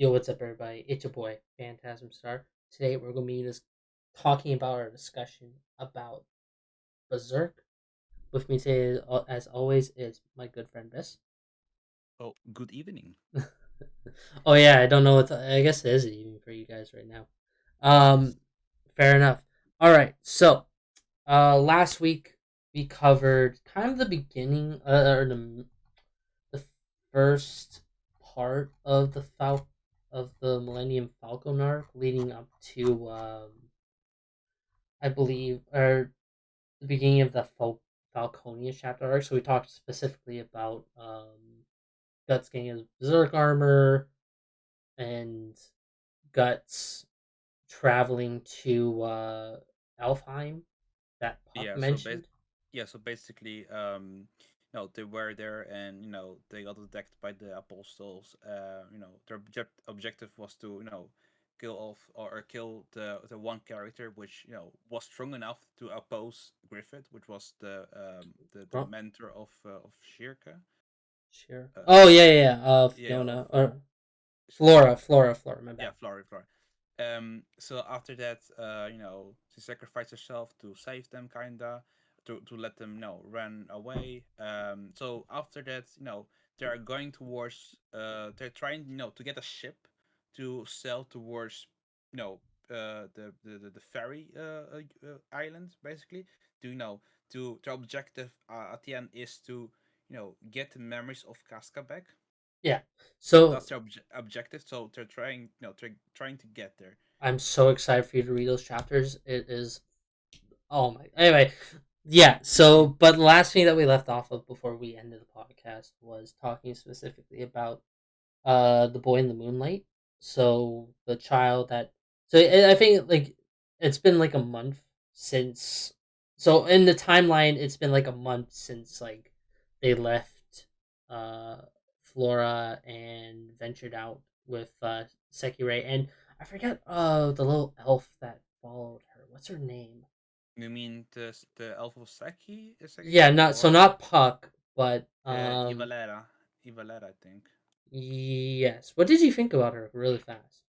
Yo, what's up, everybody? It's your boy, Phantasm Star. Today, we're going to be just talking about our discussion about Berserk. With me today, as always, is my good friend Bess. Oh, good evening. Oh yeah, I don't know what I guess it is evening for you guys right now. Yes. Um, fair enough. All right, so last week we covered kind of the beginning, or the first part of the Millennium Falcon arc, leading up to I believe, or the beginning of the Falconia chapter arc. So we talked specifically about Guts getting his berserk armor and Guts traveling to Alfheim that Puck Yeah, so mentioned. basically, they were there and they got attacked by the apostles. Their objective was to kill off or kill the one character which was strong enough to oppose Griffith, which was the Oh, mentor of Shirka. sure. Uh, Oh yeah, yeah, yeah. yeah, Fiona or Flora. My yeah, bad. Flora. So after that, she sacrificed herself to save them, kinda, to let them, run away. So after that, they are going towards, they're trying, to get a ship to sail towards, you know, the ferry island, basically. To to their objective at the end is to, get the memories of Casca back. Yeah. So That's their objective. So they're trying, trying to get there. I'm so excited for you to read those chapters. It is. Oh my. Anyway, yeah. So, but the last thing that we left off of before we ended the podcast was talking specifically about the boy in the moonlight. So the child that. So I think like it's been like a month since. So in the timeline, it's been like a month since like they left uh Flora and ventured out with Sekirei, and I forget the little elf that followed her. What's her name? You mean the Elf of Saki? Yeah, Sekigahara, not so or not Puck, but Ivalera? Ivalera, I think. yes. What did you think about her really fast?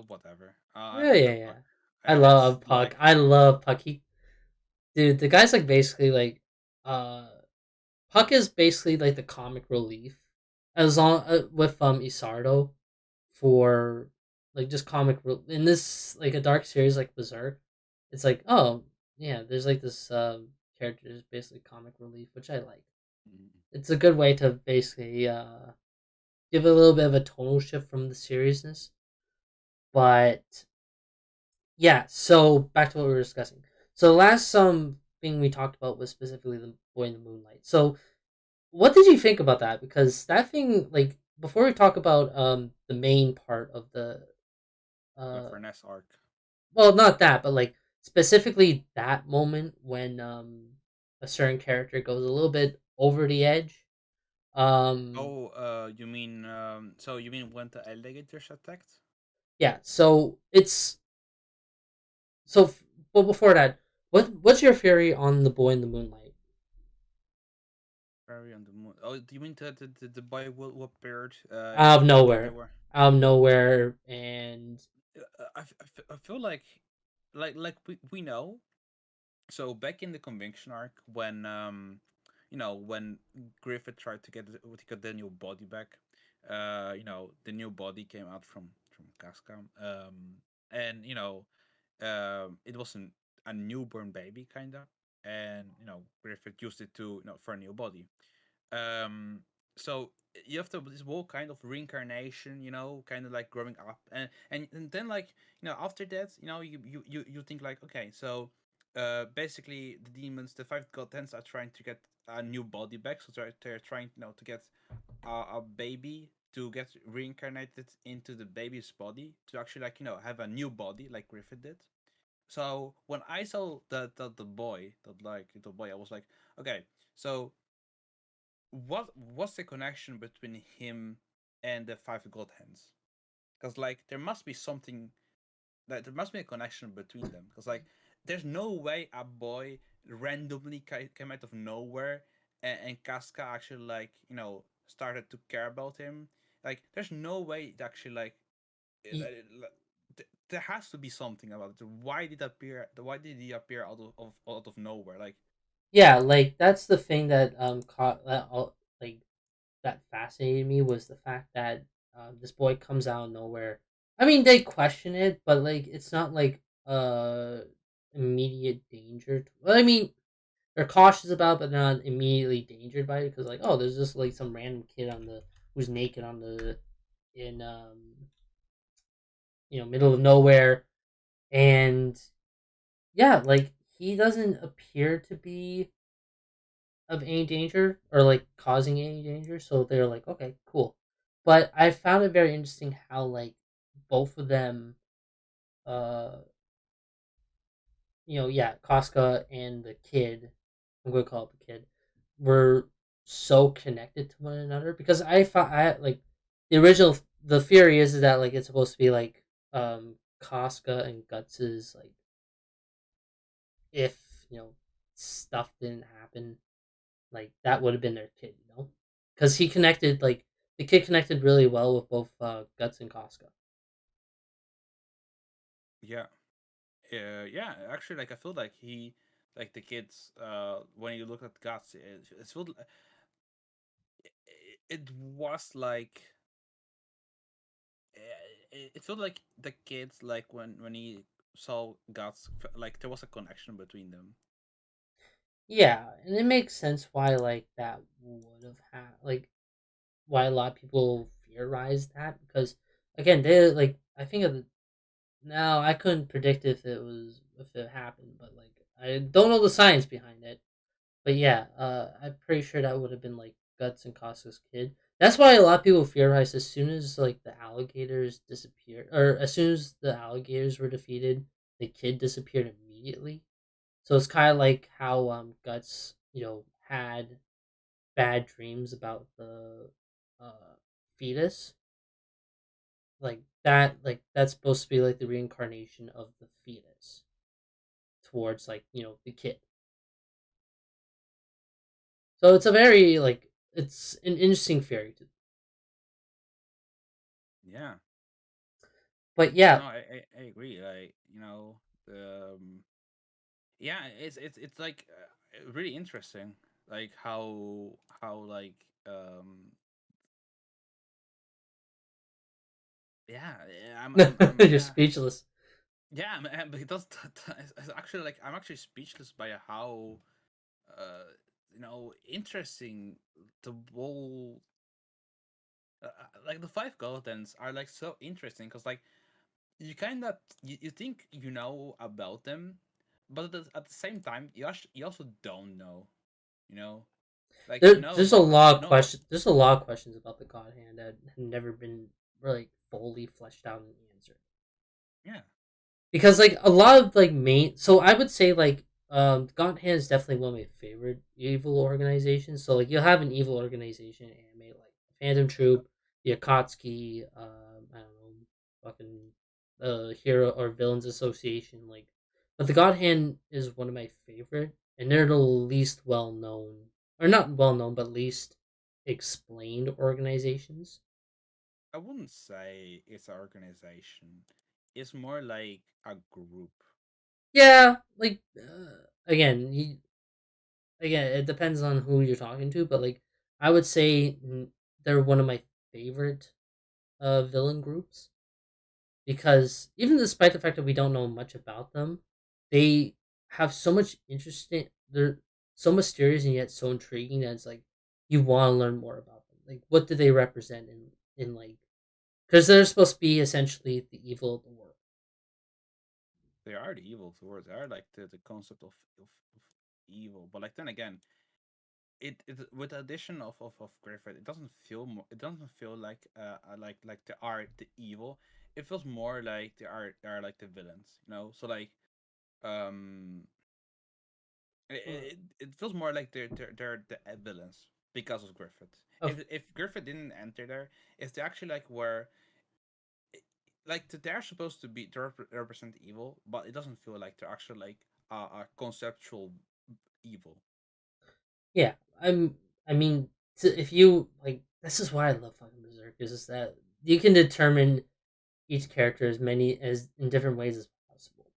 Whatever. I Yeah, yeah, prefer yeah. Puck. I It's love Puck. like I love Puck. Dude, the guy's like basically like uh Puck is basically like the comic relief as long with Isardo for like just in this like a dark series like Berserk. It's like, oh yeah, there's like this character is basically comic relief, which I like. mm, It's a good way to basically give a little bit of a tonal shift from the seriousness. But yeah, so back to what we were discussing. So the last thing we talked about was specifically the boy in the moonlight. So what did you think about that? Because that thing, like, before we talk about the main part of the the uh Furnace arc. well, not that, but like specifically that moment when a certain character goes a little bit over the edge. Um Oh, so you mean when the alligators attacked? yeah, so it's so but before that, what's your theory on the boy in the moonlight? Fairy on the moon. Oh, do you mean the boy who appeared Out of when they nowhere, were? out of nowhere, and I feel like we know. So back in the conviction arc, when when Griffith tried to get the new body back, the new body came out from Casca, and it wasn't a newborn baby kinda, and Griffith used it to for a new body. um so you have to this whole kind of reincarnation, kind of like growing up, and then, like, after that, you think like, okay, so basically the demons, the five god tens, are trying to get a new body back, so they're trying, to get a baby to get reincarnated into the baby's body to actually, like, have a new body like Griffith did. So when I saw the boy, I was like, okay, so what's the connection between him and the five god hands? Because, like, there must be something, that there must be a connection between them, because, like, there's no way a boy randomly came out of nowhere, and Casca actually, like, started to care about him. Like, there's no way it actually like Y- there has to be something about it. Why did appear? Why did he appear out of nowhere? Like, yeah, like that's the thing that caught that like that fascinated me was the fact that this boy comes out of nowhere. I mean, they question it, but like it's not like immediate danger. Well, I mean, they're cautious about, but not immediately dangered by it because like, oh, there's just like some random kid on the who's naked on the in middle of nowhere, and yeah, like he doesn't appear to be of any danger or like causing any danger. So they're like, okay, cool. But I found it very interesting how like both of them, uh, yeah, Casca and the kid, I'm gonna call it the kid, were so connected to one another because I thought I like the original. The theory is that like it's supposed to be like Casca and Guts's like if stuff didn't happen like that would have been their kid, because he connected like the kid connected really well with both Guts and Casca. yeah, yeah. Actually, like I feel like like the kids, when you look at Guts, it felt it was like it felt like the kids like when he saw Guts, like there was a connection between them. Yeah, and it makes sense why like that would have had like why a lot of people theorize that because again they like I think of the now I couldn't predict if it happened, but like I don't know the science behind it. But yeah, I'm pretty sure that would have been like Guts and Casca's kid. That's why a lot of people theorize as soon as like the alligators disappeared, or as soon as the alligators were defeated, the kid disappeared immediately. So it's kind of like how Guts, had bad dreams about the fetus, like that's supposed to be like the reincarnation of the fetus towards like the kid. So it's a very like it's an interesting theory to. Yeah, But no, yeah, I agree. Like, yeah, it's like really interesting, like how like yeah, you're yeah. speechless. Yeah, man, but it does. It's actually like I'm actually speechless by how interesting the whole like the five Gothams are like so interesting because like you think you know about them, but at the same time you also don't know, you know, like you know There's a that lot you of know questions. There's a lot of questions about the God Hand that have never been really fully fleshed out and answered. yeah, Because like a lot of like main, so I would say like God Hand is definitely one of my favorite evil organizations. So like you'll have an evil organization anime like Phantom Troop, the Akatsuki, I don't know, fucking Hero or Villains Association, like, but the God Hand is one of my favorite, and they're the least well known, or not well known, but least explained organizations. I wouldn't say it's an organization. It's more like a group. Yeah, like again, again, it depends on who you're talking to, but like I would say they're one of my favorite villain groups because even despite the fact that we don't know much about them, they have so much interesting. They're so mysterious and yet so intriguing that it's like you want to learn more about them. Like, what do they represent in like? Because they're supposed to be essentially the evil of the world. They are the evil towards. They are like the concept of evil. But like then again, it with the addition of Griffith, it doesn't feel more. It doesn't feel like they are the evil. It feels more like they are like the villains. So like um, it feels more like they're the villains because of Griffith. Of If Griffith didn't enter there, is they actually like where like they're supposed to be to represent evil, but it doesn't feel like they're actually like a conceptual evil. Yeah, I mean, if you like, this is why I love fucking Berserk. Berserk is just that you can determine each character as many as in different ways as possible.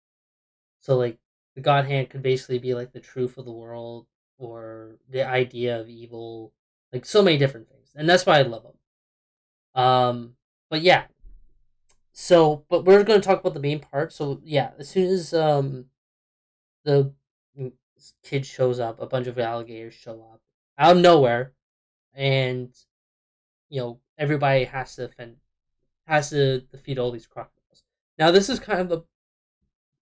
So like the God Hand could basically be like the truth of the world or the idea of evil, like so many different things, and that's why I love them. But yeah, so but we're going to talk about the main part. So yeah, as soon as the kid shows up, a bunch of alligators show up out of nowhere, and everybody has to defeat all these crocodiles. Now this is kind of the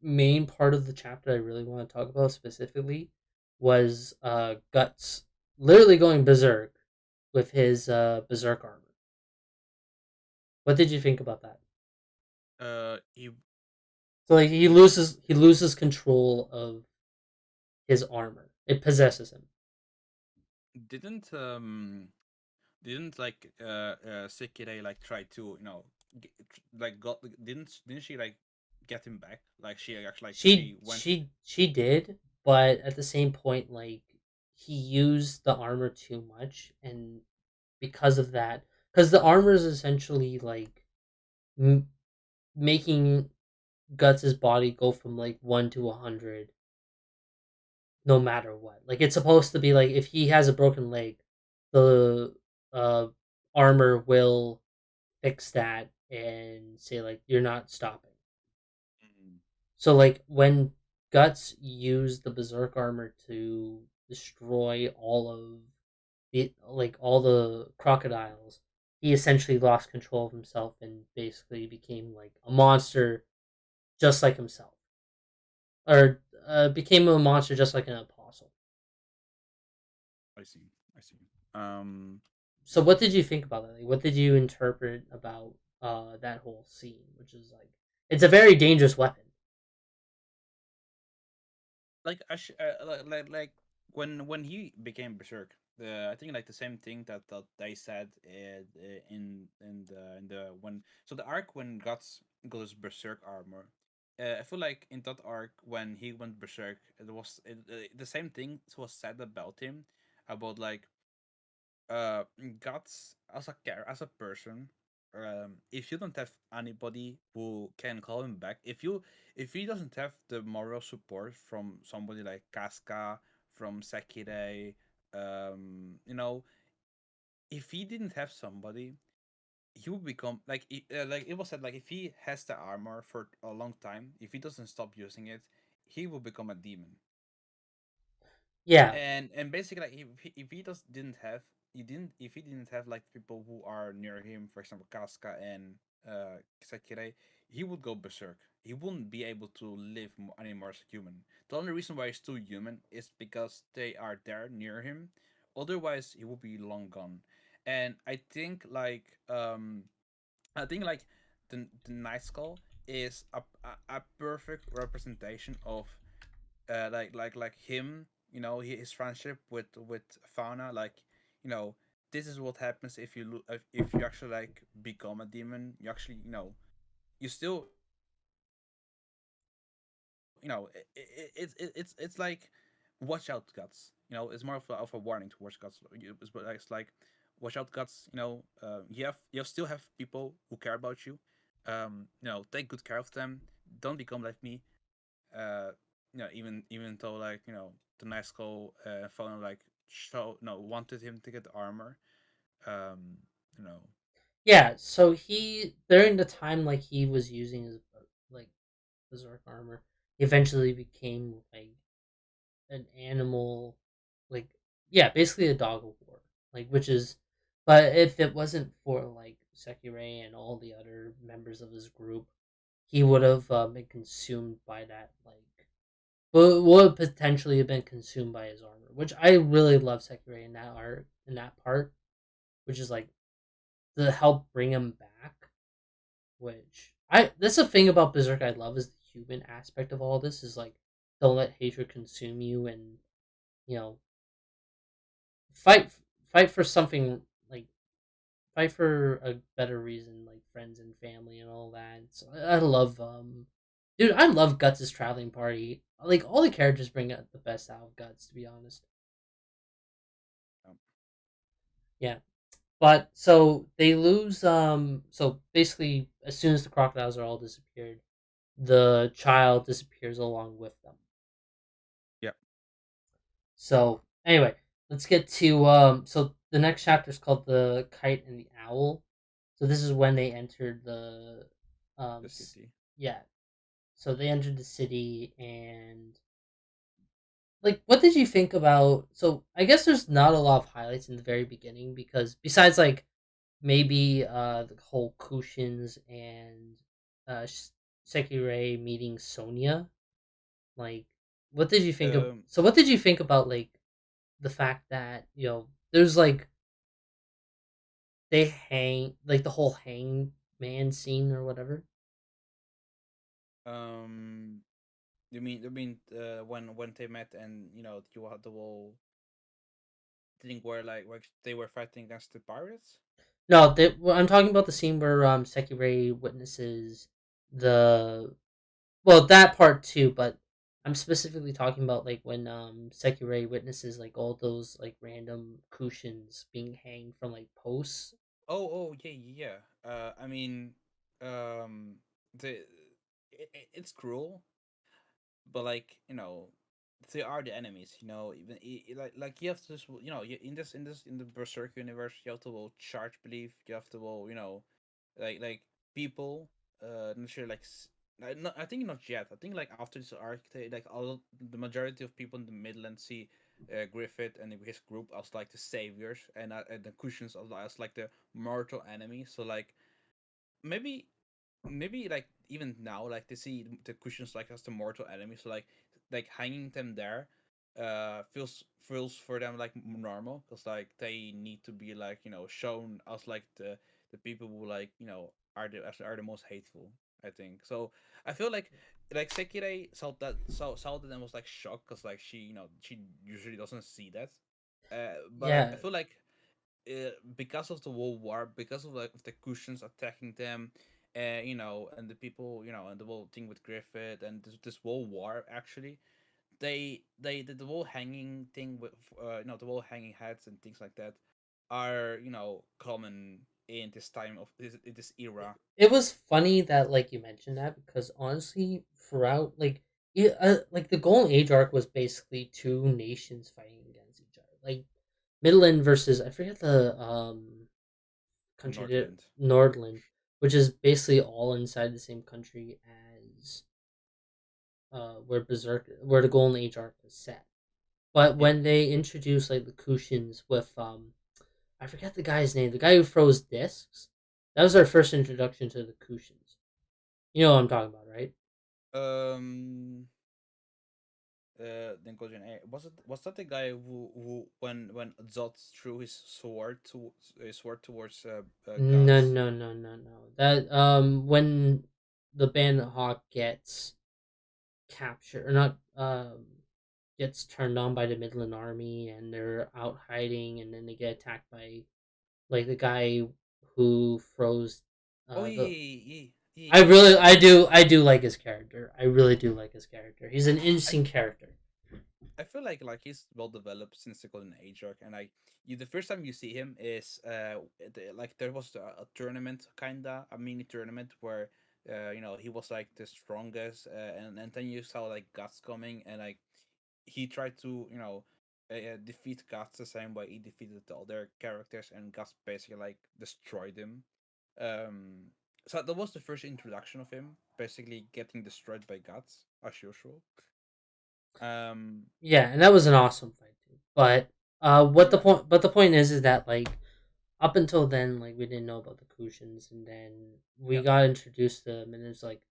main part of the chapter I really want to talk about specifically was Guts literally going berserk with his berserk armor. What did you think about that? He So like he loses control of his armor. It possesses him. didn't didn't like Sekirei like try to get, like got didn't she like get him back? Like she actually like She she went. she she did, but at the same point, like he used the armor too much, and because of that, because the armor is essentially like m- making Guts' body go from like 1 to 100 no matter what. Like it's supposed to be like if he has a broken leg, the uh armor will fix that and say like you're not stopping. Mm, So like when Guts used the berserk armor to destroy all the crocodiles, he essentially lost control of himself and basically became like a monster just like himself. Or became a monster just like an apostle. I see. I see. Um, So what did you think about that? Like, what did you interpret about that whole scene, which is like it's a very dangerous weapon. like like when he became berserk, I think like the same thing that they said in the when so the arc when Guts goes berserk armor. I feel like in that arc when he went berserk, the same thing was said about him, about like uh Guts as as a person. If you don't have anybody who can call him back, if he doesn't have the moral support from somebody like Casca, from Sekirei, you know, if he didn't have somebody, he would become like it was said, like if he has the armor for a long time, if he doesn't stop using it, he will become a demon. Yeah, And basically like if he just didn't have he didn't if he didn't have like people who are near him, for example Casca and Sakirei, he would go berserk. He wouldn't be able to live anymore as a human. The only reason why he's still human is because they are there near him. Otherwise he would be long gone. And I think like the Night Skull is a perfect representation of like him, his friendship with Fauna. Like, you know this is what happens if if you actually like become a demon. You actually, you still, it's like, watch out, Guts. It's more of a warning towards Guts. It's like, watch out, Guts. You still have people who care about you. Take good care of them. Don't become like me. uh even though, like, the nice call phone, like, show no wanted him to get the armor. um you know yeah. So he during the time like he was using his like berserk armor, he eventually became like an animal, like yeah, basically a dog of war, like which is. But if it wasn't for like Sekirei and all the other members of his group, he would have been consumed by that like would potentially have been consumed by his armor, which I really love Sekirei in that art in that part, which is like to help bring him back. Which I that's the thing about Berserk I love is the human aspect of all this is like don't let hatred consume you and you know fight fight for something like fight for a better reason like friends and family and all that. So I love dude I love Guts' traveling party. Like all the characters bring out the best out of Guts to be honest. um, Yeah. But so they lose. So basically, as soon as the crocodiles are all disappeared, the child disappears along with them. Yeah. So anyway, let's get to So the next chapter is called the Kite and the Owl. So this is when they entered the The um. city. Yeah. So they entered the city, and like, what did you think about? So I guess there's not a lot of highlights in the very beginning, because besides like maybe the whole Kushins and Sekirei meeting Sonia, like, what did you think of? Um. So what did you think about like the fact that there's like they hang, like, the whole hang man scene or whatever. Um. When they met and you had the whole thing where like they were fighting against the pirates? No, well, I'm talking about the scene where Sekirei witnesses the well, that part too, but I'm specifically talking about like when Sekirei witnesses like all those like random Kushins being hanged from like posts. Oh, yeah, yeah. I mean, um, the it's cruel, but like they are the enemies. Even like you have to just, in the berserk universe, you have to charge belief. You have to like people. Not sure I think not yet. I think like after this arc, like all the majority of people in the Midland see Griffith and his group as like the saviors, and the cushions as like the mortal enemy. So like maybe like even now like they see the cushions like as the mortal enemy, so like hanging them there feels for them like normal, because like they need to be like shown as like the people who like are the most hateful, I think. So I feel like Sekirei saw that and was like shocked, because like she usually doesn't see that, but like I Yeah, feel like because of the World War, because of like the cushions attacking them, and the people, and the whole thing with Griffith and this World War, actually, they the whole hanging thing with the whole hanging heads and things like that are common in this time of this era. it was funny that like you mentioned that, because honestly, throughout like the Golden Age arc was basically two nations fighting against each other, like Midland versus, I forget the country, to Nordland. Nordland, which is basically all inside the same country as where the Golden Age arc was set. But Yeah. when they introduced like the Kushins with I forget the guy's name, the guy who throws discs. That was our first introduction to the Kushins. You know what I'm talking about, right? um then Golden Age. Was that the guy who when Zod threw his sword towards No, Guts? no, no, no, no. That when the Bandit Hawk gets captured, or not, gets turned on by the Midland Army, and they're out hiding, and then they get attacked by like the guy who throws Oh, the. yeah, yeah, yeah, yeah. I do like his character. I really do like his character. He's an I interesting character. I feel like he's well developed since the Golden Age arc, and like the first time you see him is like there was a tournament, kinda a mini tournament where he was like the strongest, and then you saw like Guts coming, and like he tried to defeat Guts the same way he defeated the other characters, and Guts basically like destroyed him. Um, so that was the first introduction of him, basically getting destroyed by Guts as usual. Um, Yeah, and that was an awesome fight too. But what the yeah, point? But the point is that like up until then, like, we didn't know about the Kushins, and then we yeah, got introduced to them, and it's like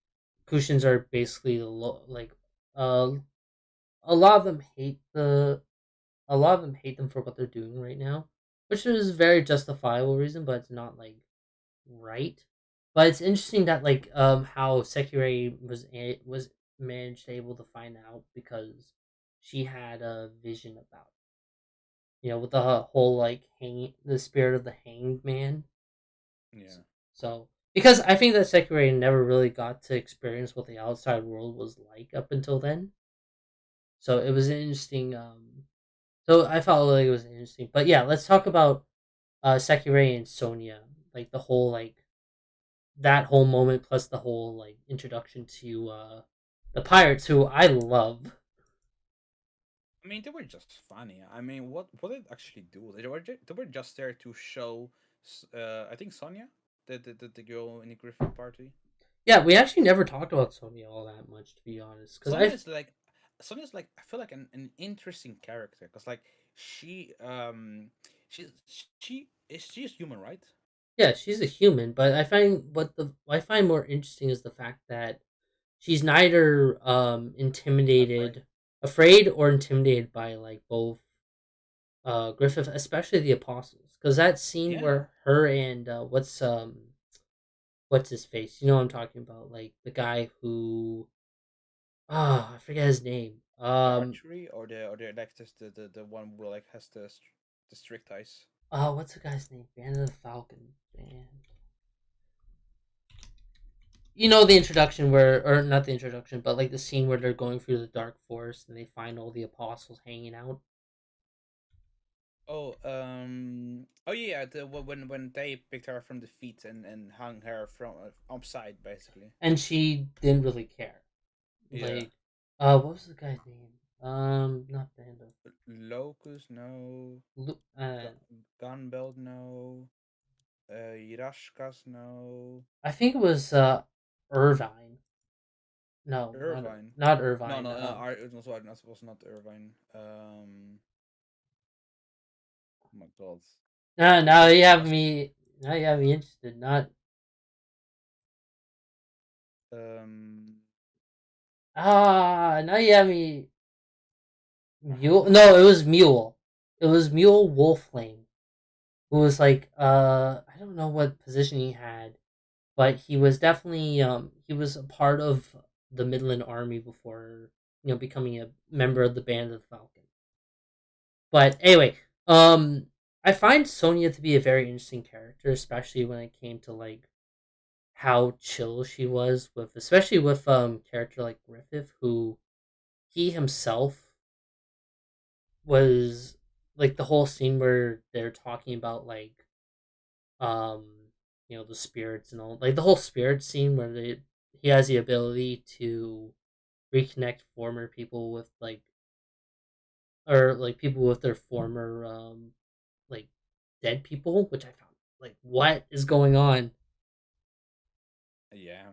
Kushins are basically like uh a lot of them hate them for what they're doing right now, which is very justifiable reason, but it's not like right. But it's interesting that like how Sekirei was managed able to find out, because she had a vision about with the whole like hanging, the spirit of the hanged man. yeah. So because I think that Sekirei never really got to experience what the outside world was like up until then, so it was an interesting. So I felt like it was interesting, but yeah, let's talk about Sekirei and Sonya, like the whole like that whole moment plus the whole like introduction to the pirates who I love. I mean, they were just funny. I mean, what did it actually do? They were just there to show. I think Sonya, the girl in the Griffith party. Yeah, we actually never talked about Sonya all that much, to be honest, because Sonya I is like Sonya's like I feel like an interesting character because like she she's she's human, right? yeah, she's a human, but I find more interesting is the fact that she's neither Afraid. afraid or intimidated by like both Griffith, especially the apostles, because that scene Yeah, where her and what's his face, you know what I'm talking about, like the guy who I forget his name. the archery or the like just the one who like has the strict eyes. What's the guy's name? Band of the Falcon. Band. You know the introduction where, or not the introduction, but like the scene where they're going through the dark forest and they find all the apostles hanging out, Oh yeah, when they picked her from the feet and hung her from upside basically. and she didn't really care. Yeah, Like, what was the guy's name? Not Band of Locust no, Lu- Gunbelt no, Yirashkas no, I think it was Irvine. No, Irvine. not No, Irvine. no, it was not Irvine. Oh my god, No, this is disgusting. now you have me interested. Not Um, now you have me. Mule? No, it was Mule. It was Mule Wolflame, who was like I don't know what position he had, but he was definitely he was a part of the Midland Army before becoming a member of the Band of the Falcon. But anyway, I find Sonya to be a very interesting character, especially when it came to like how chill she was with, especially with character like Griffith, who he himself was like the whole scene where they're talking about like um the spirits and all, like the whole spirit scene where he has the ability to reconnect former people with like, or like people with their former like dead people, which I found like, what is going on? yeah.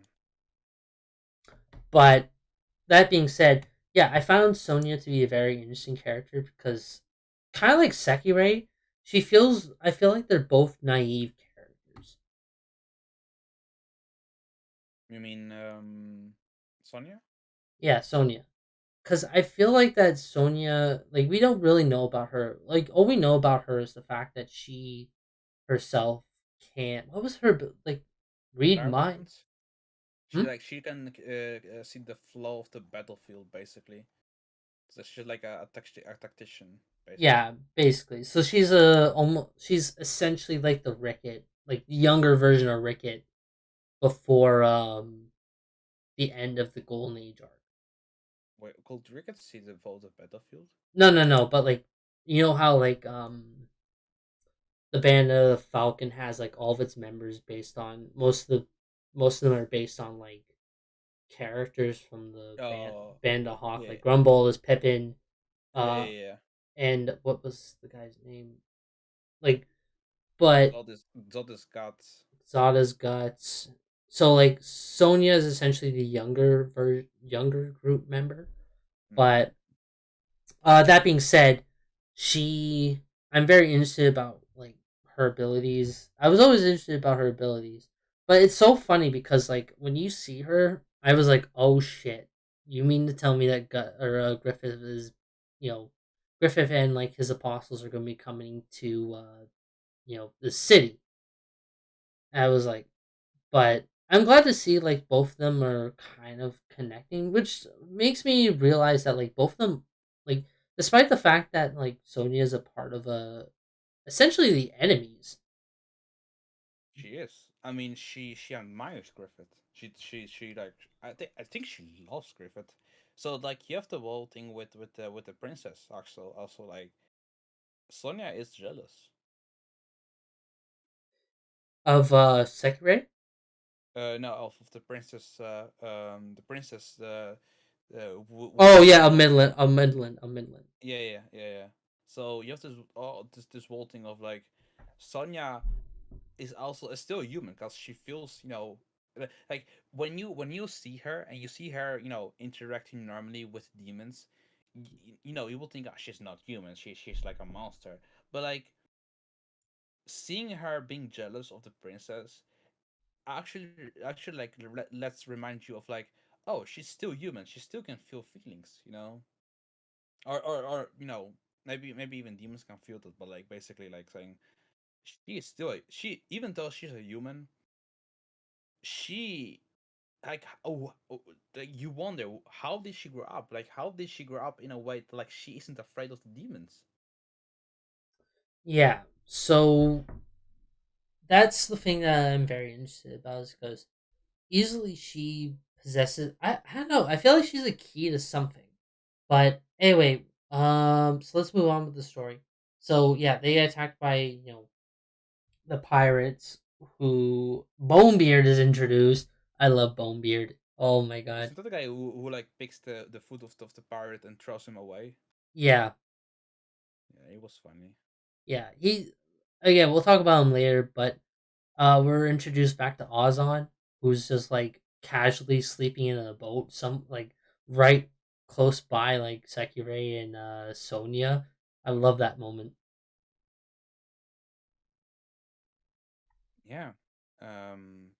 But that being said, yeah, I found Sonya to be a very interesting character because kind of like Sekirei, I feel like they're both naive characters. You mean Sonya? Yeah, Sonya. Because I feel like that Sonya, like, we don't really know about her. Like, all we know about her is the fact that she herself can't. What was her, like, read mind? Clairvoyance. Hmm? She can see the flow of the battlefield basically. So she's like a tactician basically. Yeah, basically. So she's essentially like the Ricket, like the younger version of Ricket before the end of the Golden Age arc. Wait, could Ricket see the flow of the battlefield? No, no, no. But like, you know how like the band of Falcon has like all of its members based on most of them are based on like characters from the Oh, band of Hawk. yeah, Like Grumble is Pippin, yeah, uh, yeah. and what was the guy's name? Like, but Zod is guts. Zada's Guts. So like Sonya is essentially the younger group member. Mm-hmm. But that being said, she I'm very interested about like her abilities. I was always interested about her abilities, but it's so funny because like when you see her, I was like, oh shit! You mean to tell me that Griffith is, you know, Griffith and like his apostles are going to be coming to the city? And I was like, but I'm glad to see like both of them are kind of connecting, which makes me realize that like both of them, like, despite the fact that like Sonya is a part of essentially the enemies. She is. I mean, she admires Griffith. She like I think she loves Griffith. So like you have the whole thing with the princess also like Sonya is jealous. Of Sekirei? No, of the princess, Oh with yeah, a all. Midland, a Midland, a Midland. Yeah. So you have this whole thing of like, Sonya is still human because she feels, like when you see her and you see her, interacting normally with demons, you will think, oh, she's not human. She's like a monster. But like, seeing her being jealous of the princess actually actually like let's remind you of like, oh, she's still human. She still can feel feelings, or maybe even demons can feel that, but like basically like saying, she is still she even though she's a human, she like, like, you wonder, how did she grow up, like how did she grow up in a way that like she isn't afraid of the demons. Yeah. So that's the thing that I'm very interested about is because easily she possesses. I don't know. I feel like she's a key to something. But anyway, so let's move on with the story. So yeah, they get attacked by the pirates. Who Bonebeard is introduced. I love Bonebeard. Oh my god. Isn't that the guy who like picks the foot of the pirate and throws him away? Yeah, Yeah, it was funny. yeah. He again. We'll talk about him later, but we're introduced back to Ozon, who's just like casually sleeping in a boat, some like right close by like Sekirei and Sonia. I love that moment. Yeah. um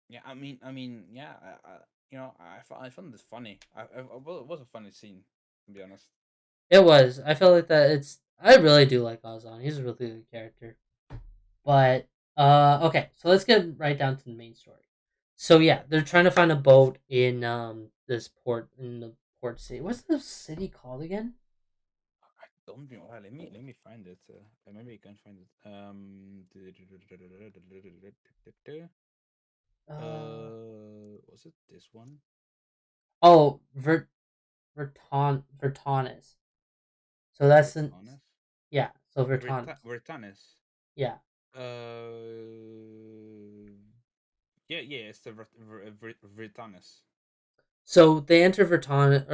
yeah, yeah, I found this funny. Well, it was a funny scene, to be honest. It was. I felt like that. I really do like Ozon. He's a really good character. But okay, so let's get right down to the main story. So yeah, they're trying to find a boat in this port in the port city. What's the city called again? I don't know. Let me find it. Maybe I can find it. Uh Was it this one? oh, Vertonis. So that's in Vertanes? yeah. So Vertonis. Vertanes. Yeah. Yeah, it's the Vertanes. So they enter Vertonis,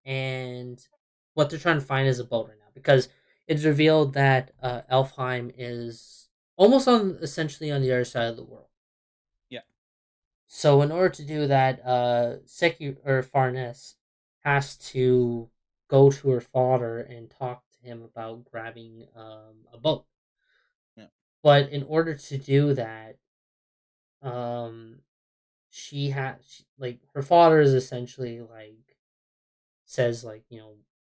and what they're trying to find is a boat right now because it's revealed that Elfheim is almost on essentially on the other side of the world. Yeah, So in order to do that, Seki or Farnes has to go to her father and talk to him about grabbing a boat. yeah, But in order to do that, um, she has like her father is essentially like says like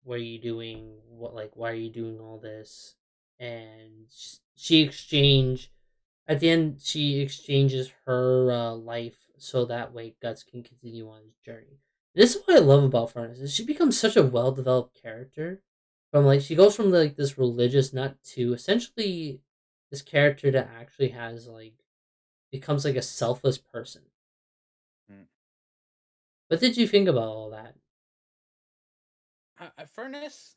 what are you doing, what like why are you doing all this, and she exchange at the end she exchanges her life so that way Guts can continue on his journey. This is what I love about Furnace is she becomes such a well developed character. From like she goes from like this religious nut to essentially this character that actually has like becomes like a selfless person. mm. What did you think about all that? Furnace,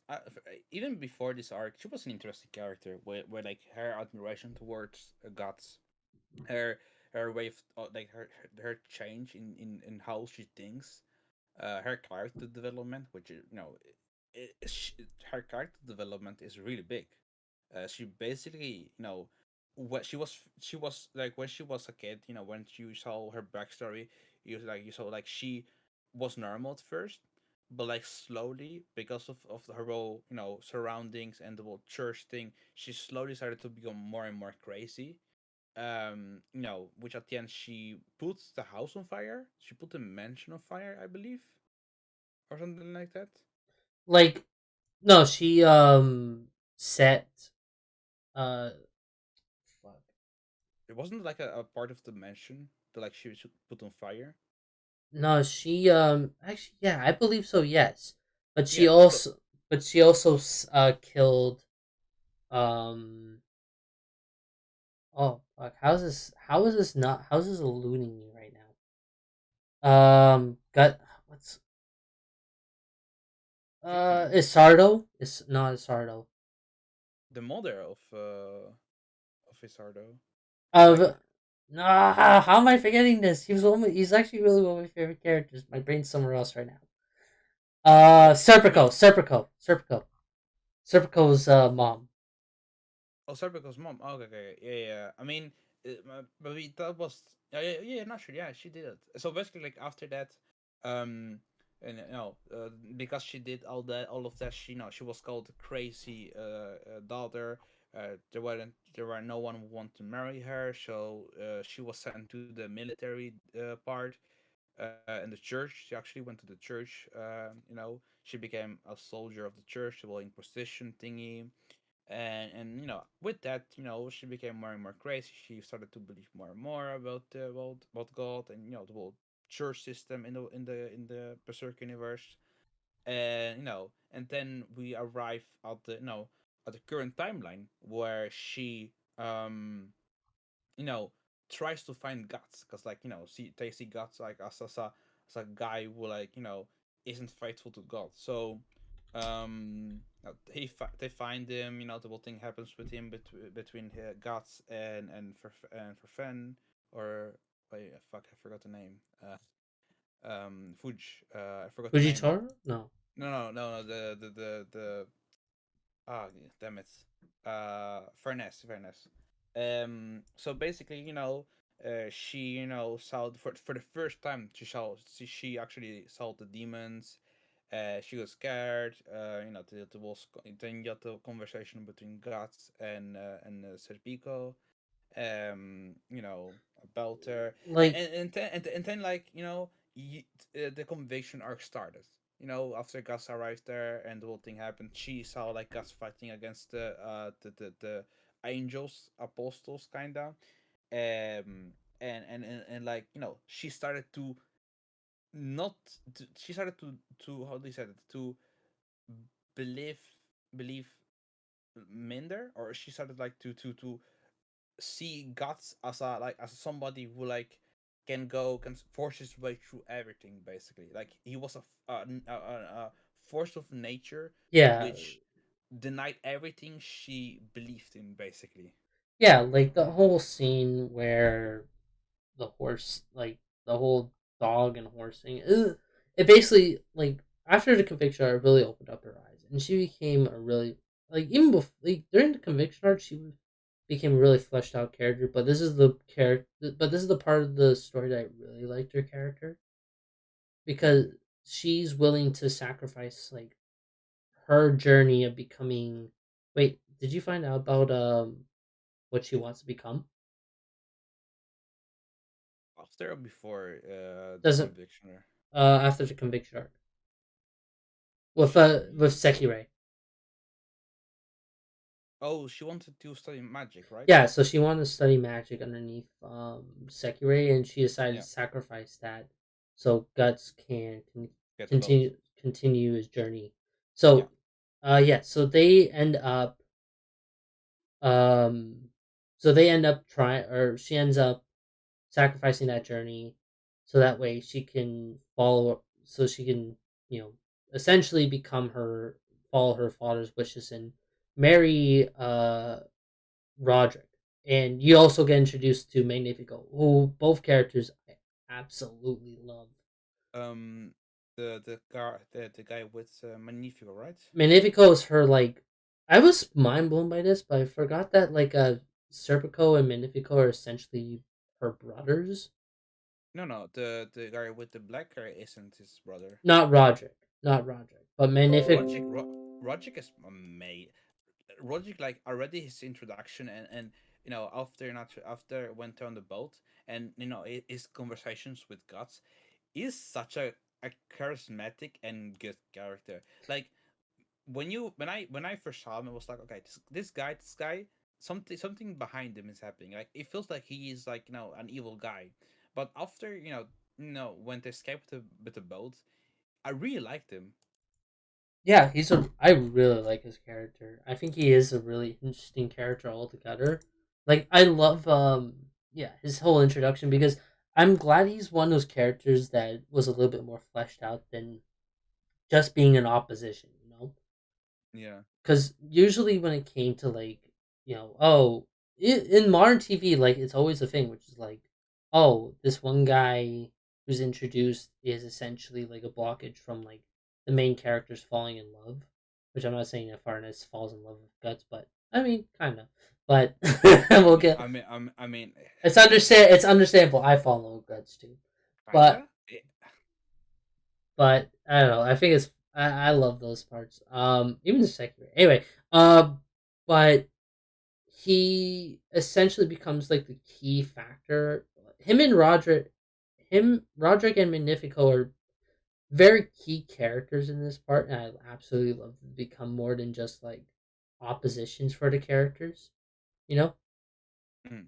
even before this arc, she was an interesting character. Where like her admiration towards gods, her her way of like her change in how she thinks, her character development, which is, her character development is really big. She basically, what she was like when she was a kid, when you saw her backstory, you saw like she was normal at first, but like slowly, because of her whole, surroundings and the whole church thing, she slowly started to become more and more crazy. Which at the end she puts the house on fire. She put the mansion on fire, I believe, or something like that. Like no, she set uh fuck. It wasn't like a part of the mansion that like she should put on fire. No, she actually yeah, I believe so, yes. But she Yeah. So also killed um oh fuck, how is this not how is this eluding me right now? Got what's freaking Isardo? Is not Isardo. the mother of of Isardo. Like, Of nah, how am I forgetting this? He's actually really one of my favorite characters. My brain's somewhere else right now. like I mean, Serpico's mom. oh, Sarbeco's mom. Oh, okay, okay, yeah, yeah. I mean, that was yeah, naturally, yeah, she did it. So basically, like after that, um, and because she did all of that, she was called the crazy daughter. There were no one who wanted to marry her, so she was sent to the military part in the church. She actually went to the church. She became a soldier of the church, the whole Inquisition thingy, and with that, she became more and more crazy. She started to believe more and more about about God, and the whole church system in the berserk universe. And and then we arrive at the current timeline where she you know tries to find guts, because like they see guts like as a guy who like isn't faithful to God. So they find him. The whole thing happens with him between guts and for Fen, or wait, fuck, I forgot the name. Fuj, I forgot the name. Fujitora? No. No, the ah, damn it. Fairness. So basically, she, saw for the first time she actually saw the demons. She was scared. Then you had the conversation between Guts and Serpico. About her, and Like, and, and then and then like the conviction arc started. After Gus arrived there and the whole thing happened, she saw like Gus fighting against the angels, apostles, kinda, and like she started to not she started to how do you say it, to believe believe minder, or she started like to see Guts as a like as somebody who like can force his way through everything. Basically, like he was a force of nature yeah, which denied everything she believed in. Basically, yeah, like the whole scene where the horse, like the whole dog and horse thing. It basically like after the conviction arc really opened up her eyes, and she became a really like even before like during the conviction arc she became a really fleshed out character. But this is the character. But this is the part of the story that I really liked her character because she's willing to sacrifice like her journey of becoming. Wait, did you find out about what she wants to become? after or before the Doesn't conviction. after the conviction arc with She Sekirei. Oh, she wanted to study magic, right? Yeah, so she wanted to study magic underneath Sekirei, and she decided Yeah, to sacrifice that so Guts can get the boat. continue his journey. Yeah. So, yeah, um, so they end up trying, or she ends up sacrificing that journey, so that way she can follow, so she can essentially become her follow her father's wishes and marry Roderick. And you also get introduced to Magnifico, who both characters I absolutely love. Um, the guy with Magnifico, right? Magnifico is her like I was mind blown by this, but I forgot that Serpico and Magnifico are essentially her brothers. No, no, the guy with the black hair isn't his brother. Not Roderick. Not Roderick. But Rogic, Magnifico. Rogic is amazing. Rogic, like already his introduction, and after went on the boat, and his conversations with Guts is such a charismatic and good character. Like when I first saw him, I was like, okay, this guy, something behind him is happening. Like it feels like he is like an evil guy, but after when they escaped with the boat, I really liked him. Yeah, I really like his character. I think he is a really interesting character altogether. Like I love yeah, his whole introduction because I'm glad he's one of those characters that was a little bit more fleshed out than just being an opposition. Yeah. Because usually when it came to oh, in modern TV, like it's always a thing, which is like, oh, this one guy who's introduced is essentially like a blockage from like the main characters falling in love. Which I'm not saying that Farnes falls in love with Guts, but I mean, kind of. But we'll get. I mean, It's understandable. I fall in love with Guts too, but kinda. I don't know. I think it's I love those parts. Even the second. Anyway, but he essentially becomes like the key factor. Him and Roderick and Magnifico are very key characters in this part, and I absolutely love them become more than just like oppositions for the characters, you know. Mm,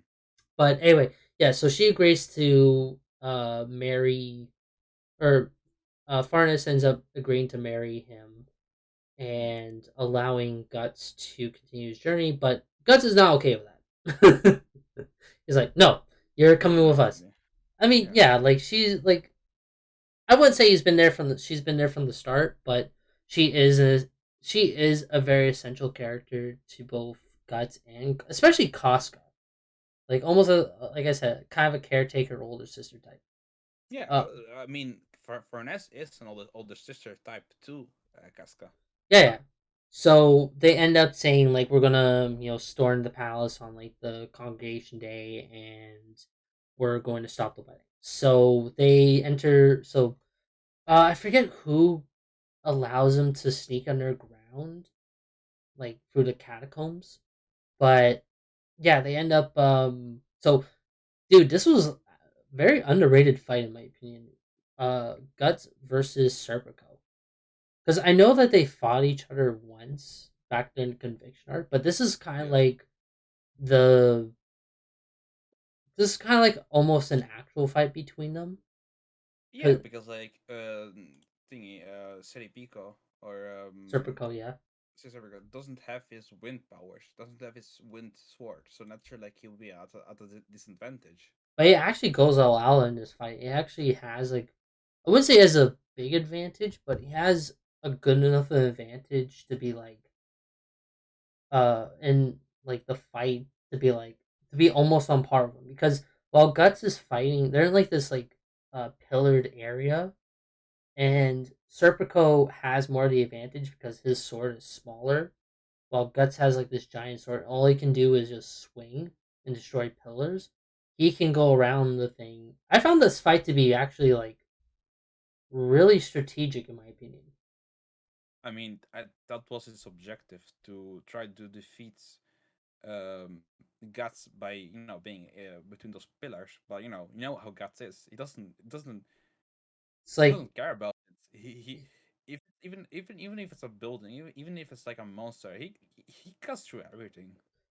But anyway, yeah. So she agrees to marry, or Farnes ends up agreeing to marry him and allowing Guts to continue his journey, but Guts is not okay with that. He's like, "No, you're coming with us." definitely. I mean, Yeah. yeah, like she's like, I wouldn't say she's been there from the start, but she is a she is a very essential character to both Guts and especially Casca. Like almost like I said, kind of a caretaker older sister type. Yeah. Uh, I mean, for an S is an older sister type too, Casca. Yeah, yeah. So they end up saying like we're gonna storm the palace on like the congregation day, and we're going to stop the wedding. So they enter. So I forget who allows them to sneak underground, like through the catacombs. But yeah, they end up. So dude, this was a very underrated fight in my opinion. Guts versus Serpico. Because I know that they fought each other once back in Conviction Art, but this is kind of Yeah. like the this is kind of like almost an actual fight between them. Yeah, Cause because like thingy Seri Pico or Serpico, yeah, Caesar doesn't have his wind powers, doesn't have his wind sword, so naturally like he'll be at a disadvantage. but it actually goes all out in this fight. It actually has like I wouldn't say it has a big advantage, but he has a good enough of advantage to be like in like the fight to be almost on par with him because while Guts is fighting, they're in like this like pillared area. And Serpico has more of the advantage because his sword is smaller, while Guts has like this giant sword. All he can do is just swing and destroy pillars. He can go around the thing. I found this fight to be actually like really strategic in my opinion. I mean, that was his objective to try to defeat um, Guts by being between those pillars. But you know how Guts is. It's He like doesn't care about it. He if even if it's a building, even if it's like a monster, he cuts through everything.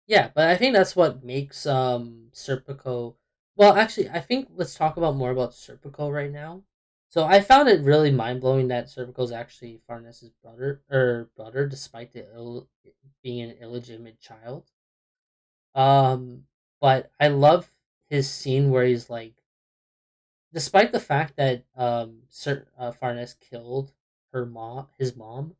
yeah, but I think that's what makes Serpico. Well, actually, I think let's talk about more about Serpico right now. So I found it really mind blowing that Serpico is actually Farnes's brother, despite being an illegitimate child. Um, but I love his scene where he's like, despite the fact that Farnes killed his mom,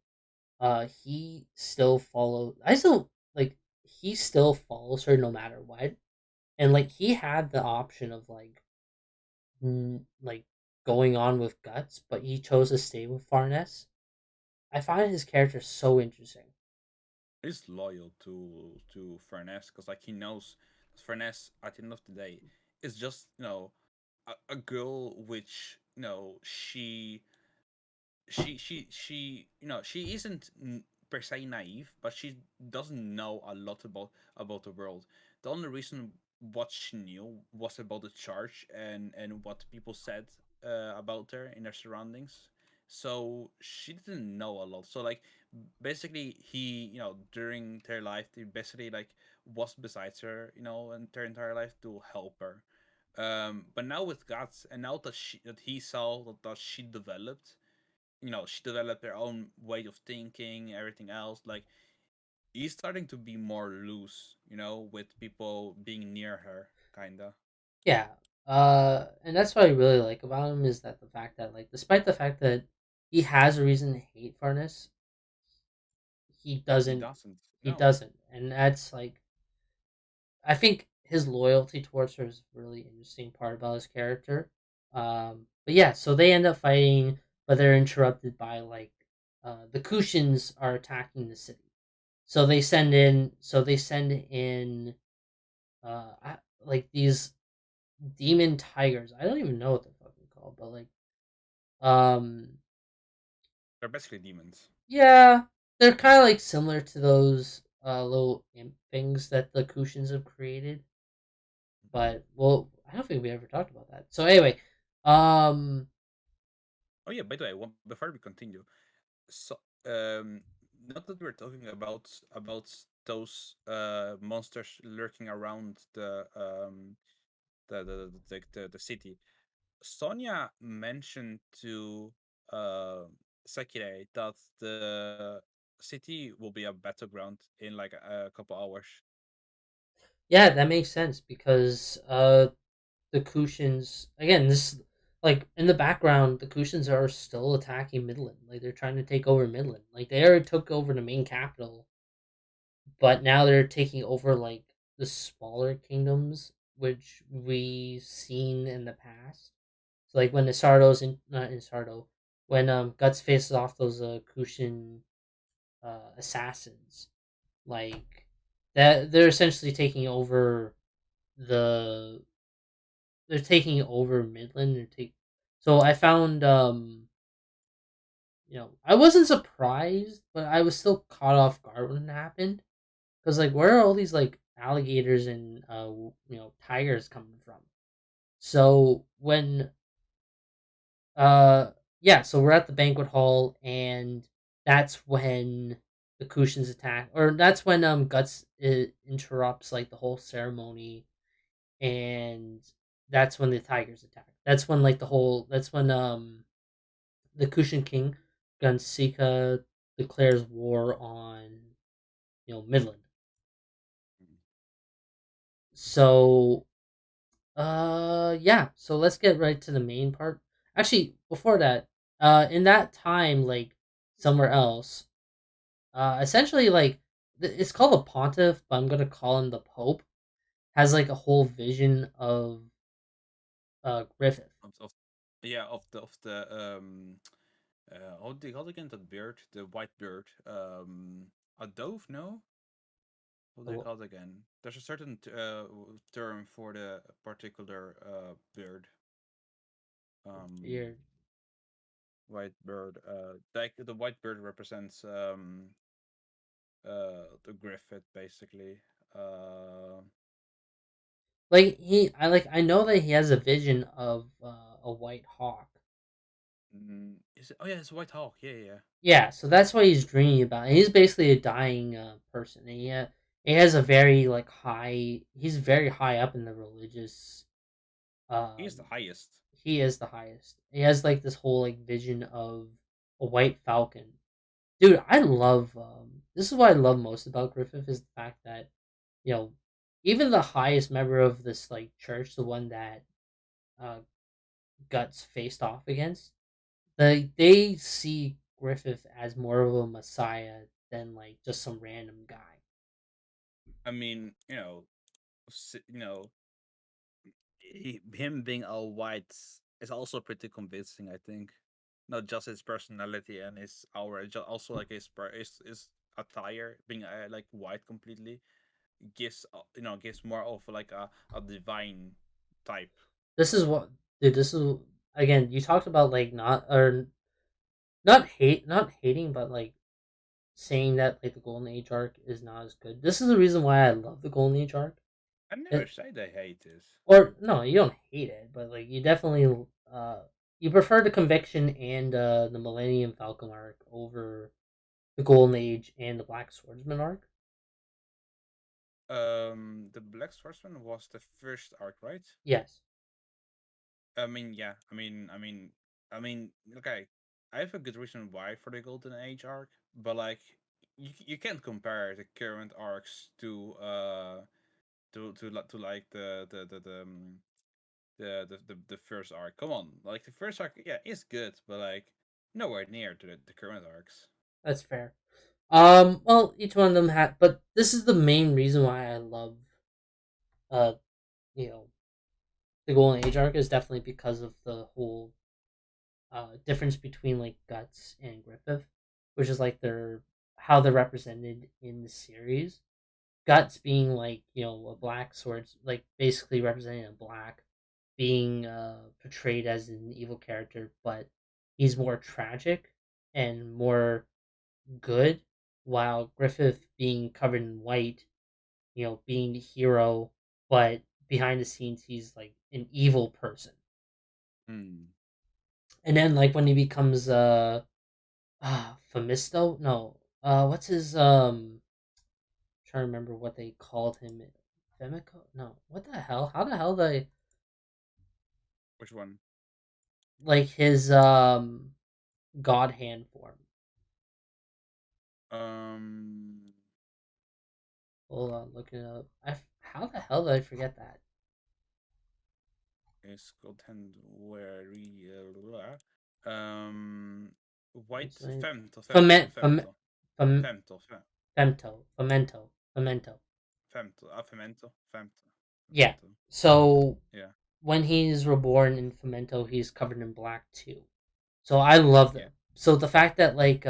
he still follow. I still like he still follows her no matter what, and like he had the option of like going on with Guts, but he chose to stay with Farnes. I find his character so interesting. He's loyal to Furness because like he knows Furness at the end of the day is just a girl which she she isn't per se naive, but she doesn't know a lot about the world. The only reason what she knew was about the charge and what people said about her in her surroundings. So she didn't know a lot. So like basically he during their life he basically like was besides her and their entire life to help her. But now with Guts and now that he saw that she developed, she developed her own way of thinking, everything else. Like he's starting to be more loose, with people being near her, kinda. Yeah, and that's what I really like about him is that the fact that like despite the fact that he has a reason to hate Farnes, he He doesn't doesn't. he No. doesn't, and that's like I think his loyalty towards her is a really interesting part about his character. But yeah, so they end up fighting, but they're interrupted by like the Kushins are attacking the city. So they send in like these demon tigers. I don't even know what they're fucking called, but like um They're basically demons. yeah, they're kind of like similar to those little imp things that the Kushins have created. But well, I don't think we ever talked about that. So anyway, um, Oh yeah, by the way, before we continue, so um, not that we're talking about those monsters lurking around the city. Sonia mentioned to uh Sakire that the city will be a battleground in like a couple hours. yeah, that makes sense because the Kushins again. This like in the background, the Kushins are still attacking Midland. Like they're trying to take over Midland. Like they already took over the main capital, but now they're taking over like the smaller kingdoms, which we've seen in the past. So like when Isardo's in not Isardo, when Guts faces off those Kushin assassins, like that they're essentially taking over the they're taking over Midland and take. So I found I wasn't surprised, but I was still caught off guard when it happened because like where are all these like alligators and tigers coming from? So when yeah, so we're at the banquet hall and that's when the Kushins attack, or that's when Guts interrupts like the whole ceremony, and that's when the tigers attack. That's when the Kushin King Gunsika declares war on Midland. So yeah, so let's get right to the main part. Actually, before that, in that time, like somewhere else, essentially like it's called a pontiff, but I'm gonna call him the Pope. Has like a whole vision of Griffith. Of yeah, how do you call again that bird? The white bird. A dove? No, what do they Oh, call it again? There's a certain term for the particular bird. Um, weird. white bird. Like the white bird represents the Griffith basically. Uh, I know that he has a vision of a white hawk. is it? Oh yeah, it's a white hawk. Yeah, yeah. Yeah, so that's what he's dreaming about. And he's basically a dying person. And he has a very like high. He's very high up in the religious. He is the Um, highest. he is the highest. He has like this whole like vision of a white falcon. Dude, I love. This is what I love most about Griffith is the fact that you know even the highest member of this like church, the one that uh, Guts faced off against, they see Griffith as more of a messiah than like just some random guy. I mean, him being all white is also pretty convincing. I think not just his personality and his aura, also like his attire being like white completely gives gives more of like a divine type. This is what dude. This is again. You talked about like not hating, but like saying that like the Golden Age arc is not as good. This is the reason why I love the Golden Age arc. I never It, said I hate this. or no, you don't hate it, but like you definitely you prefer the Conviction and the Millennium Falcon arc over the Golden Age and the Black Swordsman arc. The Black Swordsman was the first arc, right? Yes, I mean, yeah. I mean. Okay, I have a good reason why for the Golden Age arc, but like, you can't compare the current arcs to like the first arc. Come on, like the first arc, yeah, is good, but like nowhere near to the current arcs. that's fair. Well, each one of them had, but this is the main reason why I love. uh you know the Golden Age arc is definitely because of the whole difference between like Guts and Griffith, which is like their how they're represented in the series. Guts being like a black sword, like basically representing a black, being portrayed as an evil character, but he's more tragic and more good, while Griffith being covered in white, being the hero, but behind the scenes he's like an evil person. Hmm. And then like when he becomes Femisto, no, what's his trying to remember what they called him. Femico? No, what the hell? How the hell they Which one? like his god hand form? Um, Hold on, looking it up. How the hell did I forget that? Scotland where white What's the name? femto femto Fement, femto fem, femto femento. femto femento femto Yeah. femto. So Yeah, when he's reborn in Femento, he's covered in black too. So I love yeah. that. So the fact that like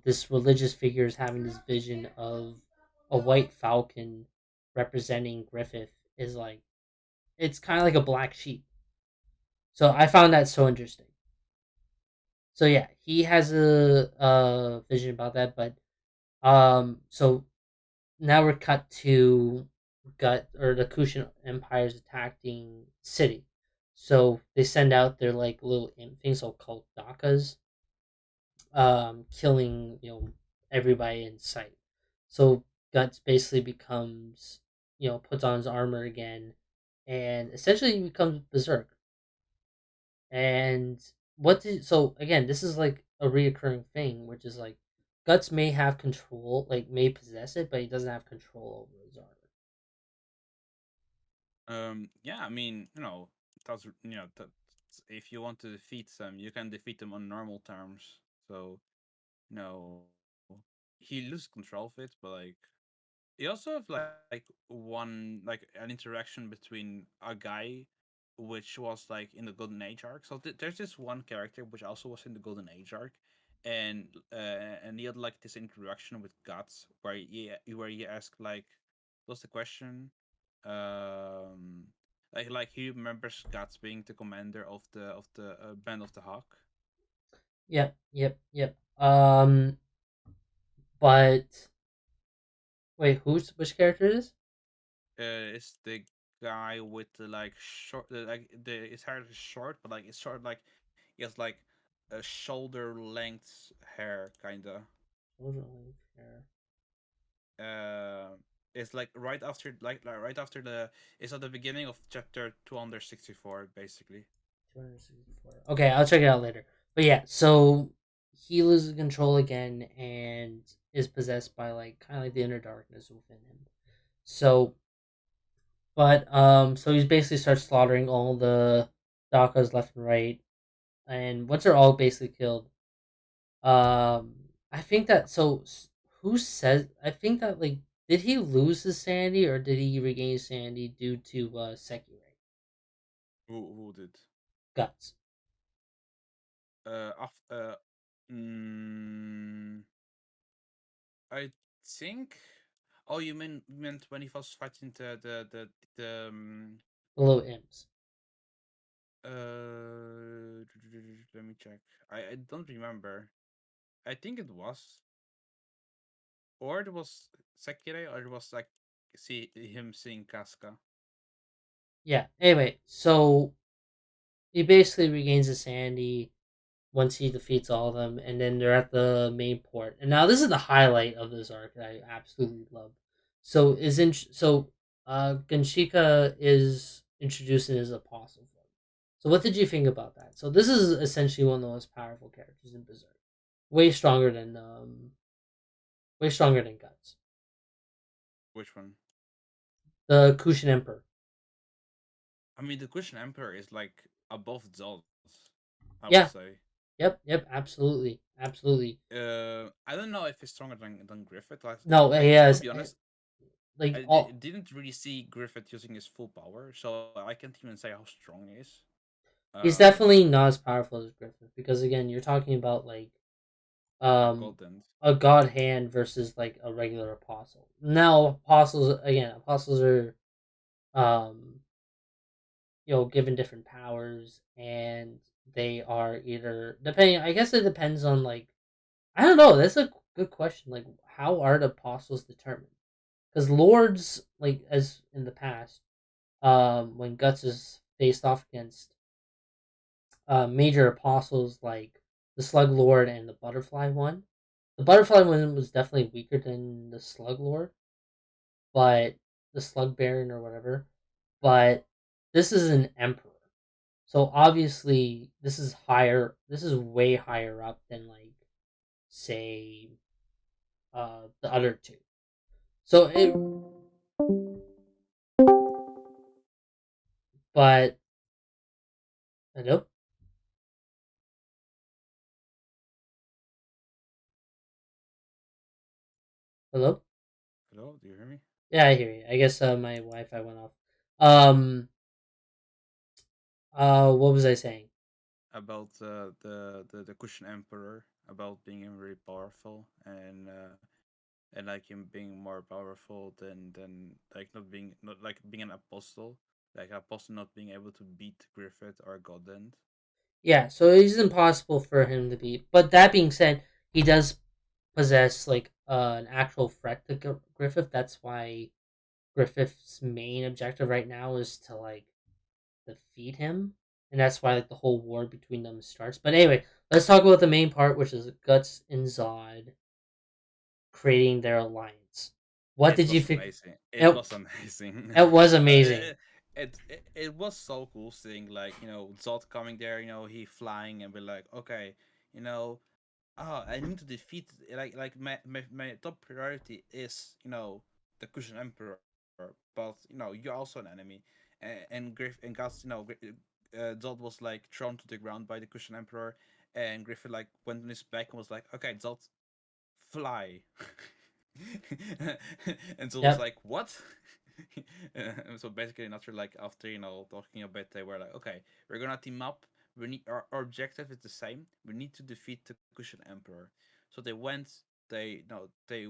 this religious figure is having this vision of a white falcon representing Griffith is like it's kind of like a black sheep. So I found that so interesting. So yeah, he has a vision about that, but so now we're cut to Gut or the Kushan Empire's attacking city. So they send out their like little imp things called Dakas, killing everybody in sight. So Guts basically becomes puts on his armor again, and essentially he becomes berserk. And so again, this is like a reoccurring thing, which is like Guts may have control, like may possess it, but he doesn't have control over his armor. Yeah, I mean, that's if you want to defeat them, you can defeat them on normal terms. So, you know, he loses control of it, but like you also have like one like an interaction between a guy which was like in the Golden Age arc. So there's this one character which also was in the Golden Age arc, and he had like this interaction with Guts where he asked like, what's the question? Um, like he remembers Guts being the commander of the band of the Hawk. Yep, yep, yep. But wait, which character is? It's the guy with the like short, like the his hair is short, but like it's short, like he has like a shoulder length hair, kinda. Children Leave Here. Uh, it's like right after right after the it's at the beginning of chapter 264, basically. 264. Okay, I'll check it out later. But yeah, so he loses control again and is possessed by like kind of like the inner darkness within him. So, but so he basically starts slaughtering all the Dakas left and right, and once they're all basically killed, I think that who says I think that like did he lose his sanity or did he regain his sanity due to Sekirei Who did? Guts? Uh, af, uh, mm, I think. Oh, you meant when he was fighting the The little imps. let me check. I don't remember. I think it was, or it was Sekire, or it was like see him seeing Casca. Yeah. Anyway, so he basically regains his sanity once he defeats all of them, and then they're at the main port. And now this is the highlight of this arc that I absolutely love. Ganshika is introduced in his apostle form. So what did you think about that? So this is essentially one of the most powerful characters in Berserk. Way stronger than Guts. Which one? The Kushin Emperor. I mean, the Christian Emperor is like above Zod, I would Yeah. say. Yep. Yep. Absolutely. Absolutely. I don't know if he's stronger than Griffith. No, he To has be honest, like I all didn't really see Griffith using his full power, so I can't even say how strong he is. he's Um, definitely not as powerful as Griffith because again, you're talking about like um Golden. a god hand versus like a regular apostle. Now apostles are um given different powers and they are either depending I guess it depends on like I don't know, that's a good question. Like how are the apostles determined? Because lords like as in the past, when Guts is faced off against major apostles like the Slug Lord and the Butterfly one. The Butterfly one was definitely weaker than the Slug Lord, but the Slug Baron or whatever. But this is an Emperor. So obviously this is higher this is way higher up than like say the other two. So it but hello? Hello? Hello, do you hear me? Yeah, I hear you. I guess my Wi-Fi went off. Um what was I saying? About the Cushion Emperor, about being very powerful, and like him being more powerful than like not like being an apostle, like apostle not being able to beat Griffith or Godend. Yeah, so it is impossible for him to beat. But that being said, he does possess like an actual threat to Griffith. That's why Griffith's main objective right now is to like defeat him, and that's why like the whole war between them starts. But anyway, let's talk about the main part, which is Guts and Zod creating their alliance. What It did you was think? amazing. It It, was amazing. it was uh, amazing. it was so cool seeing like Zod coming there. He flying and be like, okay, you know, I need to defeat like my top priority is the Cushion Emperor, but you're also an enemy, and Gus Zod was like thrown to the ground by the Cushion Emperor, and Griffith like went on his back and was like, okay, Zod, fly. And so it was Yep. like, what? And so basically, after talking a bit, they were like, okay, we're gonna team up. We need our objective is the same. We need to defeat the Cushion Emperor. So they went. They no they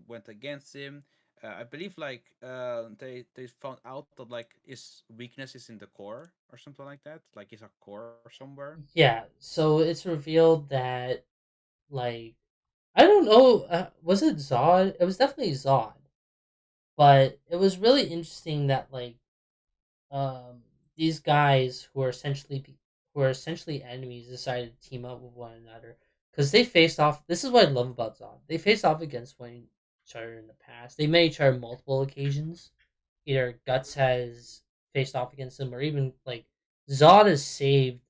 went against him. I believe they found out that like his weakness is in the core or something like that. Like he's a core somewhere. Yeah. So it's revealed that like I don't know. Was it Zod? It was definitely Zod. But it was really interesting that like um, these guys who are essentially enemies decided to team up with one another because they faced off. This is what I love about Zod. They faced off against one each other in the past. They met each other on multiple occasions. Either Guts has faced off against them, or even like Zod has saved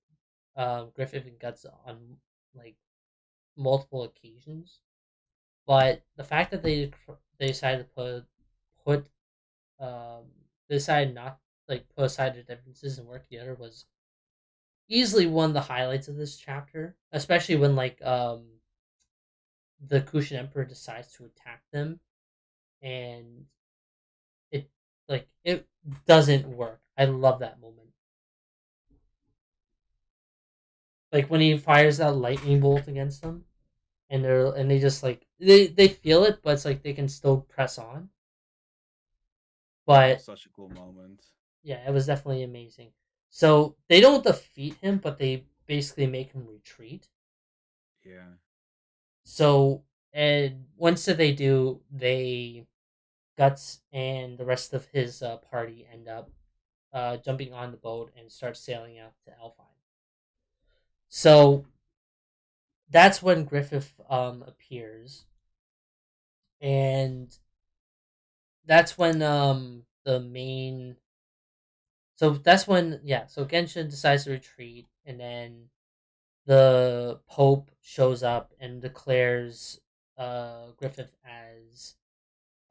Griffith and Guts on like multiple occasions. But the fact that they decided to put um, they decided not like put aside their differences and work together was easily one of the highlights of this chapter. Especially when like the Kushan Emperor decides to attack them and it it doesn't work. I love that moment. Like when he fires that lightning bolt against them and they just like they feel it, but it's like they can still press on. That was But such a cool moment. yeah, it was definitely amazing. So they don't defeat him, but they basically make him retreat. Yeah, So and once that they do, they Guts and the rest of his party end up jumping on the boat and start sailing out to Elfine. So that's when Griffith appears, and that's when the main. So that's when so Genshin decides to retreat, and then the Pope shows up and declares Griffith as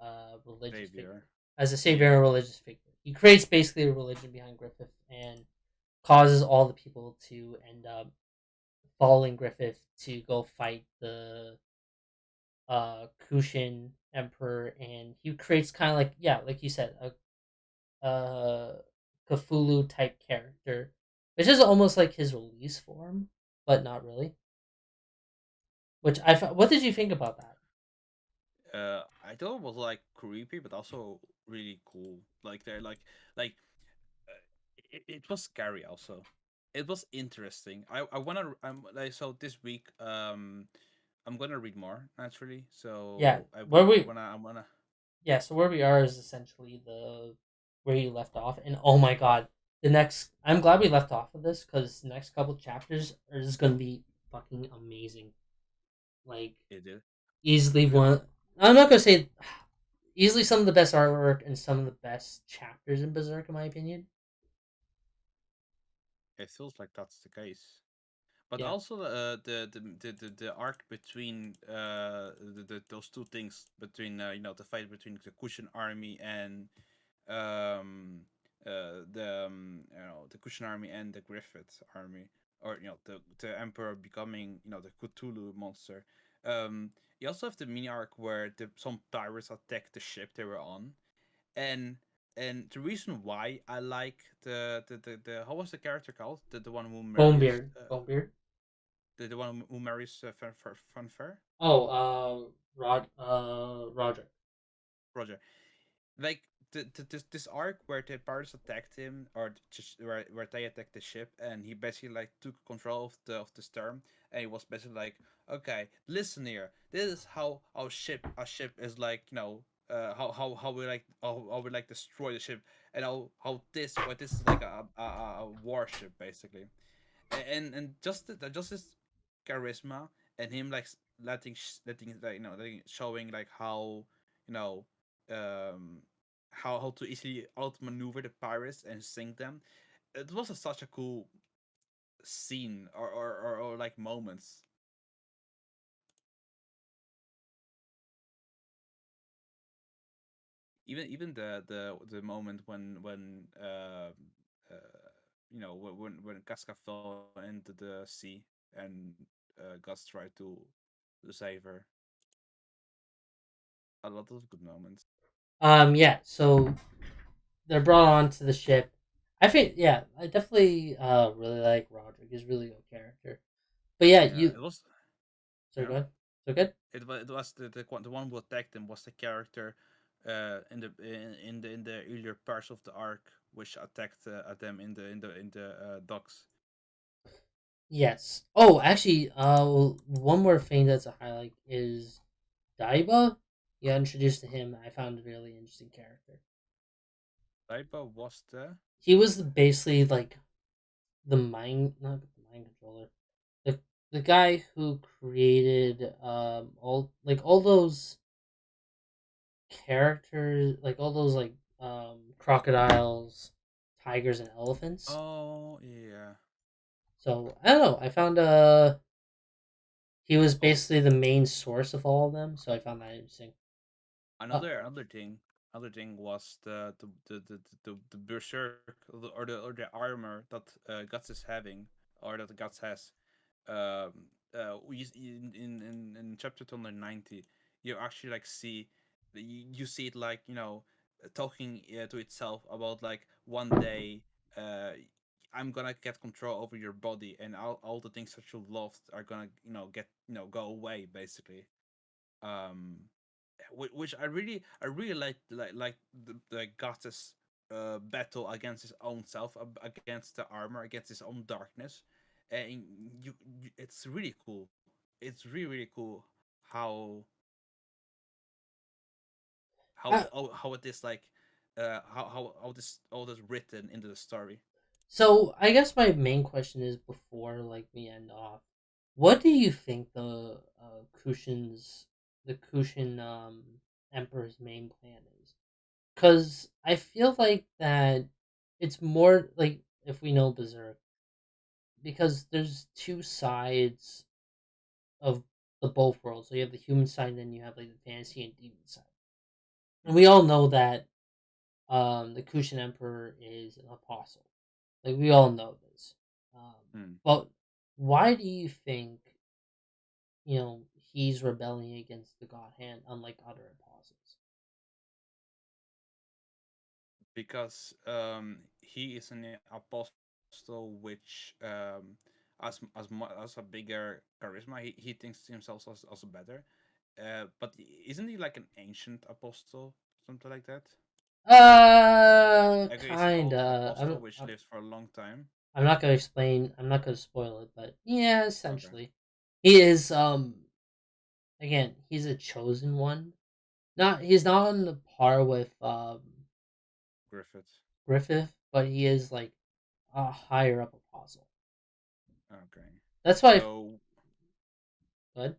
a religious figure, savior. as a savior and Yeah. a religious figure. He creates basically a religion behind Griffith and causes all the people to end up following Griffith to go fight Kushin Emperor, and he creates kind of like, yeah, like you said, a Cthulhu type character, which is almost like his release form, but not really. Which what did you think about that? I thought it was like creepy, but also really cool. Like they're like it was scary also. It was interesting. I wanna like so this week I'm gonna read more naturally. Yeah, So where we I wanna yeah, so where we are is essentially the where you left off, and oh my god, the next. I'm glad we left off of this because the next couple chapters is gonna be fucking amazing. Like it is. easily It, one. I'm not gonna say easily some of the best artwork and some of the best chapters in Berserk, in my opinion. it feels like that's the case. But Yeah, also the arc between those two things between the fight between the Kushan army and um the Kushan army and the Griffith army, or the Emperor becoming the Cthulhu monster. um you also have the mini arc where some pirates attack the ship they were on, and the reason why I like the how was the character called, the one who marries Bonebeard. the one who marries Funfair, Oh, Roger. Roger. Like this arc where the pirates attacked him, or just where they attacked the ship, and he basically like took control of the stern, and he was basically like, okay, listen here, this is how our ship is like, how we like how we like destroy the ship, and how this is like a warship basically, and just his charisma, and him like letting like showing like how you know um how to easily outmaneuver the pirates and sink them. It was such a cool scene, or like moments. Even the moment when Casca fell into the sea, and Gus tried to save her. A lot of good moments. Yeah, so they're brought onto the ship. I think, yeah, I definitely really like Roderick. He's a really good character. But yeah, Yeah, you. it was. Sorry, Yeah, go ahead. So good. it was the one who attacked him was the character in the earlier parts of the arc, which attacked at them in the docks. Yes. Oh, actually, one more thing that's a highlight is Daiba. You got introduced to him. I found a really interesting character. Taiba was the He was basically like not the mind controller, the the guy who created all those characters, like all those like crocodiles, tigers, and elephants. oh yeah. So I don't know. I found he was Oh, basically the main source of all of them. So I found that interesting. Uh, another thing was the berserk, or the armor that Guts is having, or that Guts has. In chapter 290, you actually like see you see it like talking to itself about like one day, uh I'm gonna get control over your body, and all the things that you loved are gonna get go away basically. um which I really like the goddess battle against his own self, against the armor, against his own darkness. And it's really cool. It's really cool how uh, how it is like, how this all this written into the story. so I guess my main question is, before like we end off, what do you think the Kushin Emperor's main plan is? Because I feel like that it's more like, if we know Berserk, because there's two sides of the both worlds. So you have the human side, and then you have like the fantasy and demon side. And we all know that the Kushan Emperor is an apostle. Like we all know this. Hmm. But why do you think, he's rebelling against the God Hand, unlike other apostles. because he is an apostle which as a bigger charisma, he thinks himself as also better. But isn't he like an ancient apostle, something like that? Like he's an old Kinda. apostle which lives for a long time. I'm not gonna explain. I'm not gonna spoil it, but yeah, Okay, essentially, he is. Again, he's a chosen one. Not he's not on the par with Griffith. Griffith, but he is like a higher up apostle. Okay, That's why. so Good.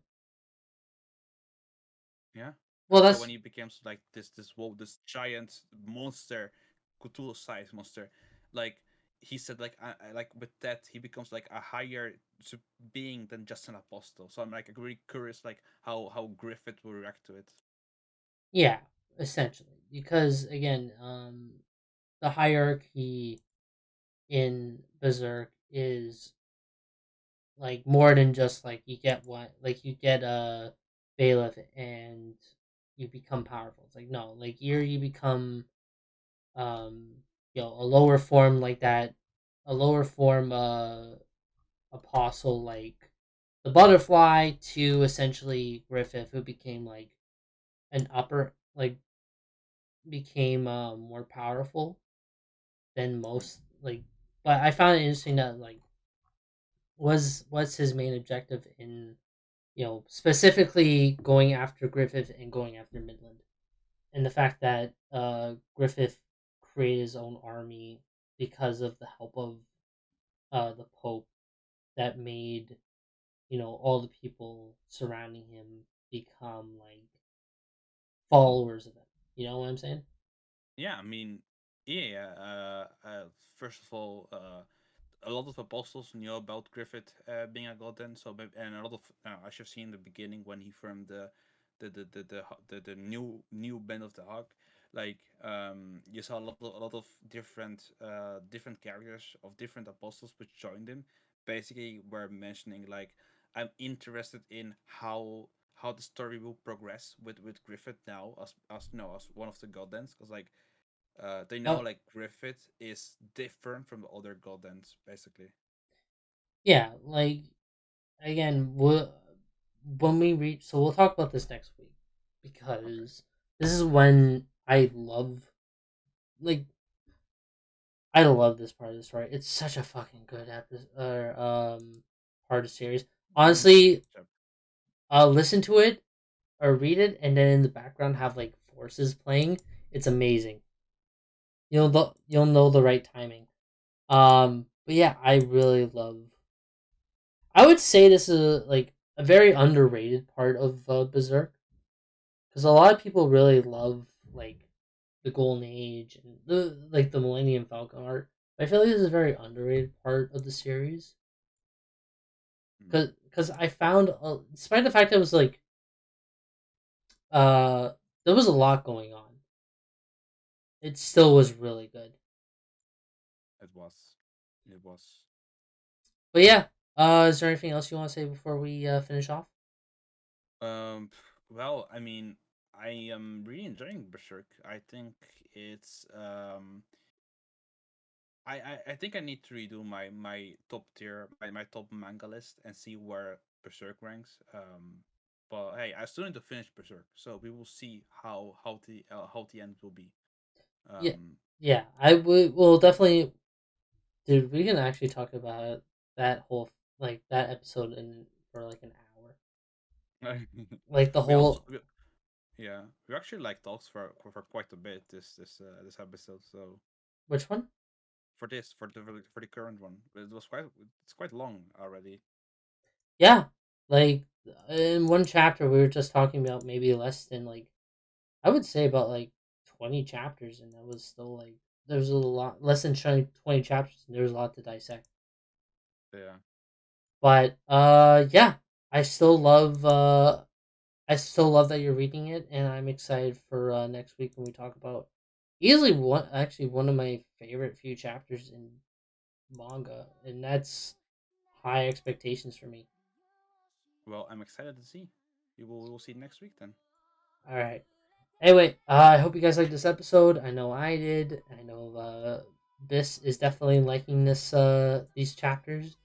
yeah. Well, So when that's he becomes like this giant monster, Cthulhu sized monster, like he said, like like with that he becomes like a higher being than just an apostle. So I'm like really curious, like how Griffith will react to it. yeah, essentially because again, the hierarchy in Berserk is like more than just like you get one, like you get a bailiff and you become powerful. It's like no, like here you become um a lower form like that, a lower form apostle like the butterfly to essentially Griffith, who became like an upper like became more powerful than Hmm. most like. But I found it interesting that like what's his main objective in specifically going after Griffith and going after Midland, and the fact that Griffith created his own army because of the help of the Pope, that made all the people surrounding him become like followers of him. You know what I'm saying? Yeah, I mean, yeah. First of all, a lot of apostles knew about Griffith being a god then, so and a lot of as you've seen in the beginning when he formed the new band of the Hawk, like you saw a lot of different characters of different apostles which joined him. Basically, were mentioning like I'm interested in how the story will progress with Griffith now as as one of the goddens, because like they know Oh like Griffith is different from the other goddens basically. yeah, like again, when we reach, so we'll talk about this next week Okay. because this is when like I love this part of the story. It's such a fucking good episode, part of the series. Untitled Honestly, Chapter. listen to it or read it, and then in the background have like forces playing. It's amazing. You'll know the right timing. But yeah, I really love. I would say this is like a very underrated part of Berserk because a lot of people really love like the Golden Age and the Millennium Falcon art. But I feel like this is a very underrated part of the series Mm, because I found, despite the fact that it was like uh there was a lot going on, it still was really good. it was. It was. But yeah, is there anything else you want to say before we finish off? Um. Well, I mean, I am really enjoying Berserk. I think it's I think I need to redo my top tier my top manga list and see where Berserk ranks. But hey, I still need to finish Berserk, so we will see how the end will be. Yeah, Um, yeah, I would. Well, definitely, dude. We can actually talk about that whole like that episode in for like an hour. Like the we also whole yeah, we actually like talks for quite a bit this episode. So which one? for this for the current one, it was it's quite long already. Yeah, like in one chapter we were just talking about maybe less than like I would say about like 20 chapters, and that was still like there's a lot less than 20 chapters, and there's a lot to dissect. Yeah. But yeah, I still love that you're reading it, and I'm excited for next week when we talk about easily one of my favorite few chapters in manga, and that's high expectations for me. Well, I'm excited to see. we will see next week then. All right. Anyway, I hope you guys liked this episode. I know I did. I know this is definitely liking these chapters,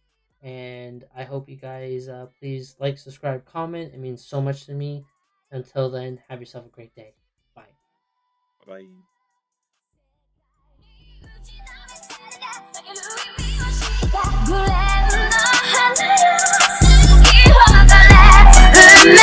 and I hope you guys please like, subscribe, comment. It means so much to me. Until then, have yourself a great day. Bye. Bye bye.